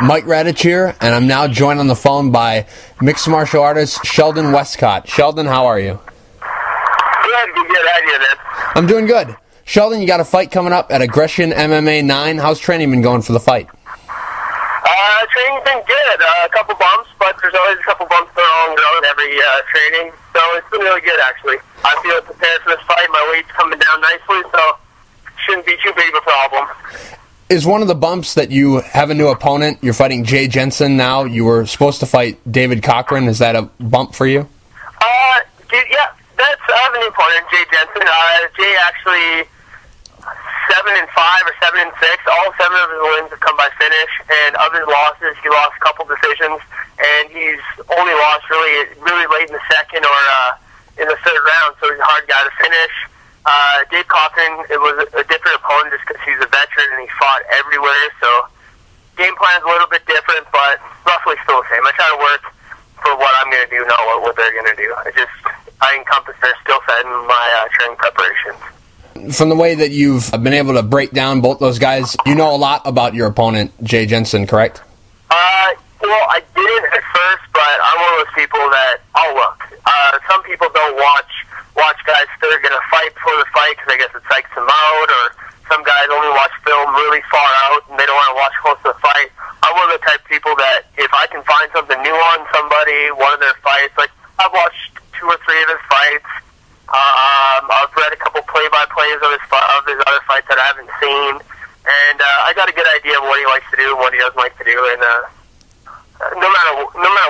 Mike Radich here, and I'm now joined on the phone by mixed martial artist Sheldon Westcott. Sheldon, how are you? Good. How are you, man? I'm doing good. Sheldon, you got a fight coming up at Aggression MMA 9. How's training been going for the fight? Training's been good. A couple bumps, but there's always a couple bumps along the road every training. So it's been really good, actually. I feel prepared for this fight. My weight's coming down nicely, so shouldn't be too big of a problem. Is one of the bumps that you have a new opponent? You're fighting Jay Jensen now. You were supposed to fight David Cochran. Is that a bump for you? Yeah, I have a new opponent, Jay Jensen. Jay actually 7-5 or 7-6. All 7 of his wins have come by finish, and of his losses, he lost a couple decisions, and he's only lost really late in the second or in the third round. So he's a hard guy to finish. Dave Cochran, it was a different opponent just because he's a veteran and he fought everywhere, so game plan's a little bit different, but roughly still the same. I try to work for what I'm going to do, not what they're going to do. I encompass their skill set in my training preparations. From the way that you've been able to break down both those guys, you know a lot about your opponent, Jay Jensen, correct? Well, I didn't at first, but I'm one of those people that I'll look. Some people don't watch guys that are going to fight before the fight because I guess it psychs them out, or some guys only watch film really far out and they don't want to watch close to the fight. I'm one of the type of people that if I can find something new on somebody, one of their fights, like I've watched 2 or 3 of his fights. I've read a couple play-by-plays of his other fights that I haven't seen, and I got a good idea of what he likes to do and what he doesn't like to do. And no matter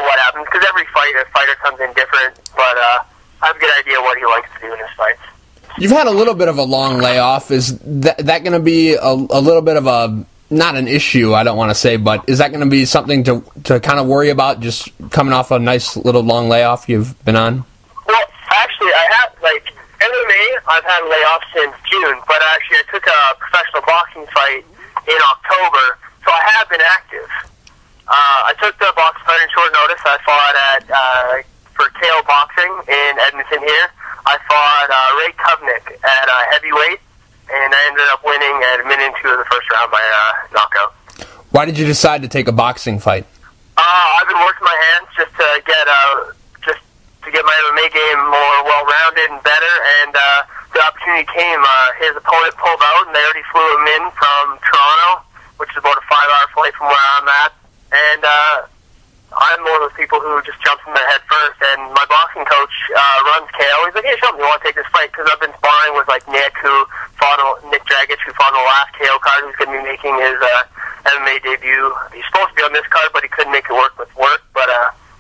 what happens, because every fighter comes in different, but I have a good idea what he likes to do in his fights. You've had a little bit of a long layoff. Is that going to be a little bit of a, not an issue, I don't want to say, but is that going to be something to kind of worry about, just coming off a nice little long layoff you've been on? Well, actually, I have, MMA, I've had a layoff since June, but actually I took a professional boxing fight in October, so I have been active. I took the boxing fight in short notice. I fought for KO Boxing in Edmonton here. I fought Ray Kovnick at heavyweight, and I ended up winning at a minute 2 of the first round by knockout. Why did you decide to take a boxing fight? I've been working my hands just to get my MMA game more well-rounded and better, and the opportunity came. His opponent pulled out, and they already flew him in from Toronto, which is about a 5-hour flight from where I'm at, and I'm one of those people who just jumps in their head first, and my boxing coach runs KO. He's like, hey, Sheldon, you want to take this fight? Because I've been sparring with, Nick Dragich, who fought on the last KO card, who's going to be making his MMA debut. He's supposed to be on this card, but he couldn't make it work with work, but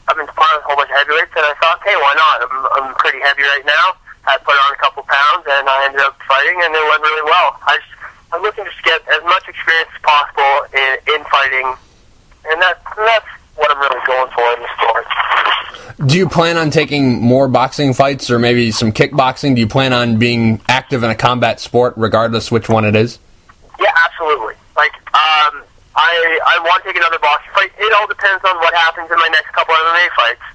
I've been sparring with a whole bunch of heavyweights, and I thought, hey, why not? I'm pretty heavy right now. I put on a couple pounds, and I ended up fighting, and it went really well. I'm looking to just get as much experience as possible in fighting, and that's what I'm really going for in the sport. Do you plan on taking more boxing fights or maybe some kickboxing? Do you plan on being active in a combat sport regardless which one it is? Yeah, absolutely. I want to take another boxing fight. It all depends on what happens in my next couple MMA fights.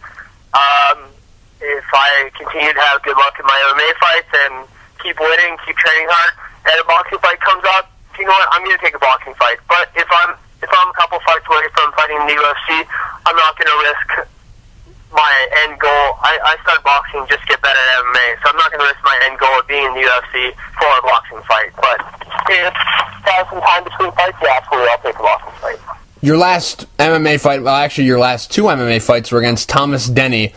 If I continue to have good luck in my MMA fights and keep winning, keep training hard, and a boxing fight comes up, you know what, I'm going to take a boxing fight. But if I'm a couple fights away from fighting in the UFC, I'm not going to risk my end goal. I started boxing just to get better at MMA, so I'm not going to risk my end goal of being in the UFC for a boxing fight. But if I have some time between fights, yeah, absolutely, I'll take a boxing fight. Your last MMA fight, well, actually your last 2 MMA fights were against Thomas Denny.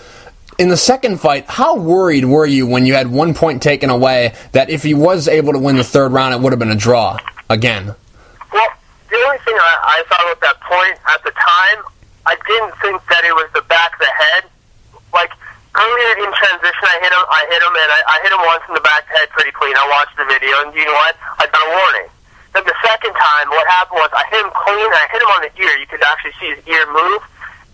In the second fight, how worried were you when you had 1 point taken away that if he was able to win the 3rd round, it would have been a draw again? Well, the only thing I thought about that point at the time, I didn't think that it was the back of the head. Earlier in transition, I hit him, and I hit him once in the back of the head pretty clean. I watched the video, and you know what? I got a warning. Then the second time, what happened was I hit him clean, and I hit him on the ear. You could actually see his ear move,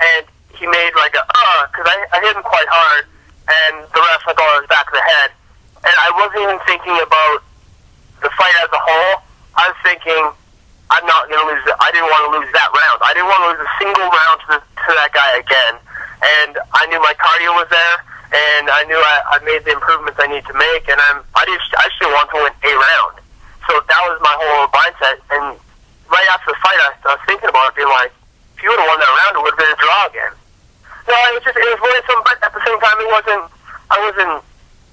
and he made because I hit him quite hard, and the ref thought it was back of the head. And I wasn't even thinking about the fight as a whole. I was thinking, I'm not going to lose it. I didn't want to lose that round. I didn't want to lose a single round to that guy again. And I knew my cardio was there, and I knew I made the improvements I need to make, and I just didn't want to win a round. So that was my whole mindset. And right after the fight, I was thinking about it, being like, he would have won that round, it would have been a draw again. No, it was worrisome, but at the same time, I wasn't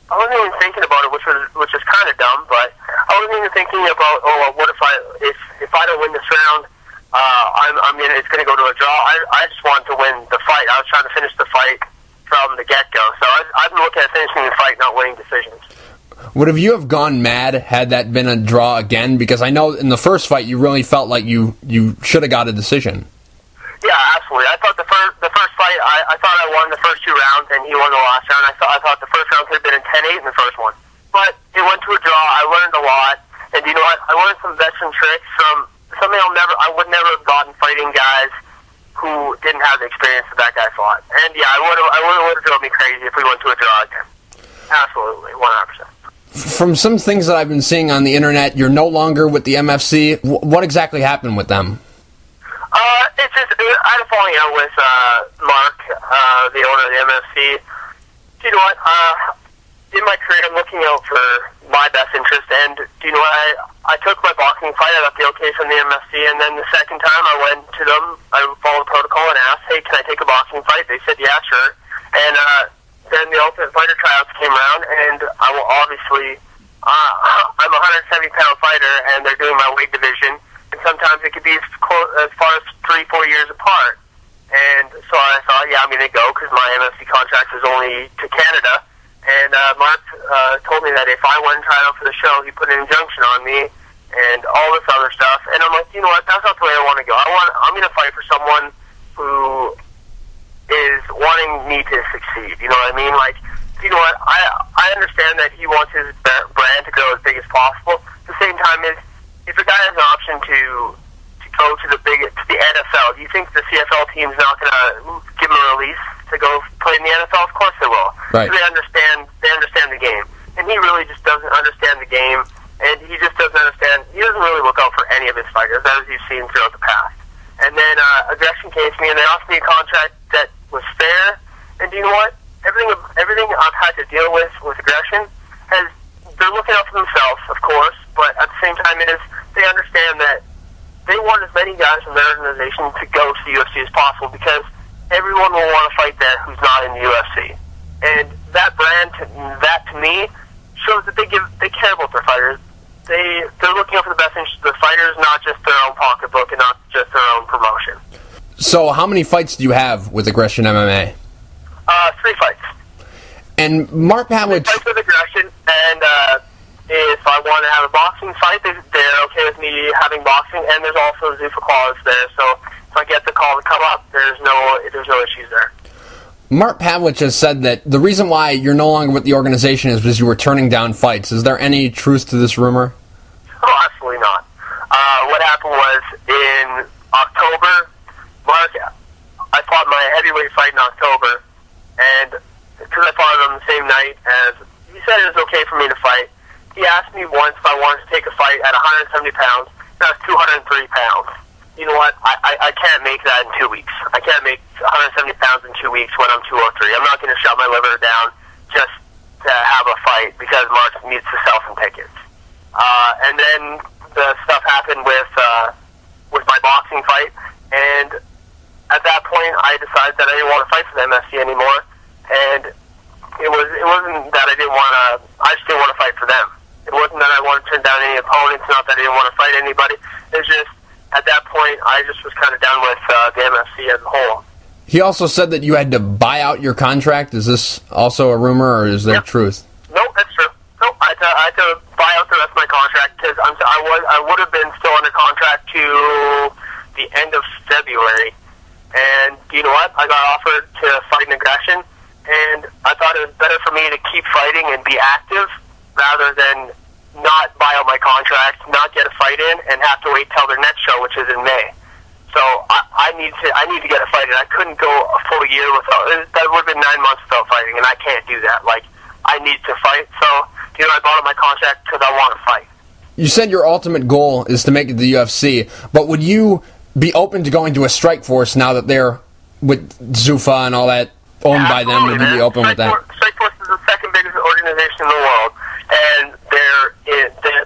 even thinking about it, which is kind of dumb. But I wasn't even thinking about, what if I don't win this round, it's going to go to a draw. I just wanted to win the fight. I was trying to finish the fight from the get-go. So I've been looking at finishing the fight, not winning decisions. Would have you have gone mad had that been a draw again? Because I know in the first fight you really felt like you should have got a decision. Yeah, absolutely. I thought the first fight, I thought I won the first 2 rounds, and he won the last round. I thought the first round could have been in 10-8 in the first one. But it went to a draw. I learned a lot. And you know what? I learned some veteran tricks from something I would never have gotten fighting guys who didn't have the experience that that guy fought. And yeah, I would have drove me crazy if we went to a draw again. Absolutely, 100%. From some things that I've been seeing on the internet, you're no longer with the MFC. What exactly happened with them? It's just, I had a falling out with Mark, the owner of the MFC. You know what? In my career, I'm looking out for my best interest, and you know what? I took my boxing fight. I got the okay from the MFC, and then the second time I went to them, I followed protocol and asked, "Hey, can I take a boxing fight?" They said, "Yeah, sure." And then the Ultimate Fighter tryouts came around, and I will obviously, I'm a 170-pound fighter, and they're doing my weight division. And sometimes it could be as far as 3-4 years apart. And so I thought, yeah, I'm going to go because my MFC contract is only to Canada. And Mark told me that if I went and tried out for the show, he put an injunction on me and all this other stuff. And I'm like, you know what? That's not the way I want to go. I'm going to fight for someone who is wanting me to succeed. You know what I mean? Like, you know what? I understand that he wants his brand to grow as big as possible. At the same time, if a guy has an option to go to the NFL, do you think the CFL team's not going to give him a release to go play in the NFL? Of course they will. Right. They understand the game. And he really just doesn't understand the game, and he just doesn't understand. He doesn't really look out for any of his fighters, as you've seen throughout the past. And then Aggression came to me, and they offered me a contract that was fair. And do you know what? Everything I've had to deal with Aggression they're looking out for themselves, of course, but at the same time, they understand that they want as many guys from their organization to go to the UFC as possible because everyone will want to fight there who's not in the UFC. And that brand, to me, shows that they care about their fighters. They're looking out for the best interest of the fighters, not just their own pocketbook and not just their own promotion. So how many fights do you have with Aggression MMA? 3 fights. And Mark Pavlich... 3 fights with Aggression, and if I want to have a boxing fight, they're okay with me having boxing, and there's also Zuffa clause there, so if I get the call to come up, there's no issues there. Mark Pavlich has said that the reason why you're no longer with the organization is because you were turning down fights. Is there any truth to this rumor? Oh, absolutely not. What happened was in October, I fought my heavyweight fight in October, and because I fought him the same night as he said it was okay for me to fight, he asked me once if I wanted to take a fight at 170 pounds. That was 203 pounds. You know what? I can't make that in 2 weeks. I can't make 170 pounds in 2 weeks when I'm 203. I'm not going to shut my liver down just to have a fight because Mark needs to sell some tickets. And then the stuff happened with my boxing fight, and at that point I decided that I didn't want to fight for the MFC anymore. And it wasn't that I didn't want to. I just didn't want to fight for them. It wasn't that I wanted to turn down any opponents. Not that I didn't want to fight anybody. It was just at that point I just was kind of done with the MFC as a whole. He also said that you had to buy out your contract. Is this also a rumor, or is there truth? Nope, that's true. Nope, I had to buy out the rest of my contract because I would have been still under contract to the end of February. And you know what? I got offered to fight in Aggression, and I thought it was better for me to keep fighting and be active rather than not buy out my contract, not get a fight in, and have to wait till their next show, which is in May. So I need to get a fight in. I couldn't go a full year without. That would have been 9 months without fighting, and I can't do that. Like, I need to fight. So, you know, I bought out my contract because I want to fight. You said your ultimate goal is to make it to the UFC, but would you be open to going to a Strikeforce now that they're with Zuffa and all that owned by them? Would you be open with that? Strikeforce is the second biggest organization in the world, and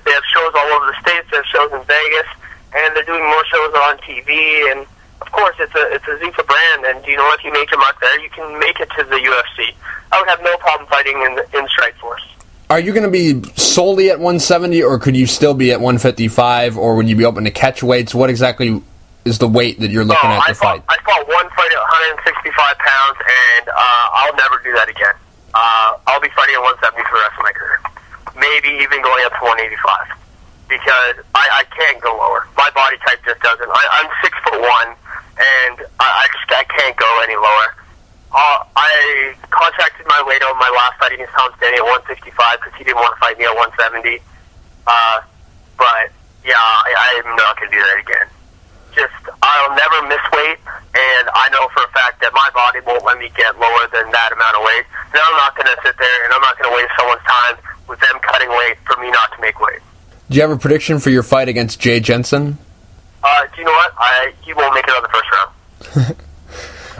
they have shows all over the States. They have shows in Vegas, and they're doing more shows on TV. And of course, it's a Zuffa brand, and you know, if you make your mark there, you can make it to the UFC. I would have no problem fighting in Strikeforce. Are you going to be solely at 170, or could you still be at 155, or would you be open to catch weights? What exactly is the weight that you're looking at to fight? I fought one fight at 165 pounds, and I'll never do that again. I'll be fighting at 170 for the rest of my career. Maybe even going up to 185. Because I can't go lower. My body type just doesn't. I'm 6'1", and I can't go any lower. I contracted my weight on my last fight against Thomas Denny at 165 because he didn't want to fight me at 170. But yeah, I'm not going to do that again. I'll never miss weight, and I know for a fact that my body won't let me get lower than that amount of weight. And I'm not going to sit there and I'm not going to waste someone's time with them cutting weight for me not to make weight. Do you have a prediction for your fight against Jay Jensen? Do you know what? He won't make it on the first round.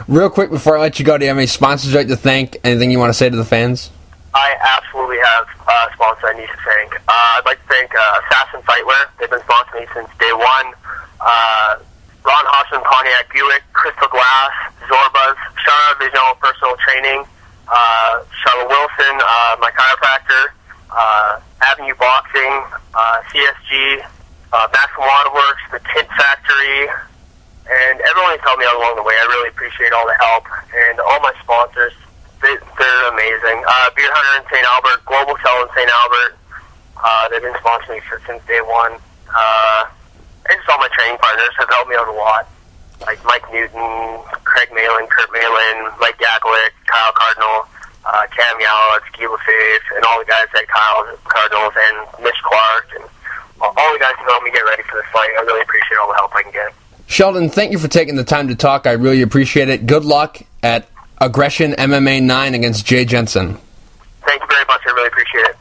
Real quick before I let you go, do you have any sponsors you'd like to thank? Anything you want to say to the fans? I absolutely have sponsors I need to thank. I'd like to thank Assassin Fightwear. They've been sponsoring me since day one. Ron Hoffman, Pontiac Buick, Crystal Glass, Zorbas, Shara Visual Personal Training, Charlotte Wilson, my chiropractor, Avenue Boxing, CSG, Maximum Waterworks, the Tint Factory, and everyone who's helped me out along the way. I really appreciate all the help, and all my sponsors, they're amazing. Beer Hunter in St. Albert, Global Cell in St. Albert, they've been sponsoring me since day one. And just all my training partners have helped me out a lot, like Mike Newton, Craig Malin, Kurt Malin, Mike Yaklick, Kyle Cardinal, Cam Yowitz, Gila Faith, and all the guys at Kyle Cardinals, and Mitch Clark, and all the guys who helped me get ready for this fight. I really appreciate all the help I can get. Sheldon, thank you for taking the time to talk. I really appreciate it. Good luck at Aggression MMA 9 against Jay Jensen. Thank you very much. I really appreciate it.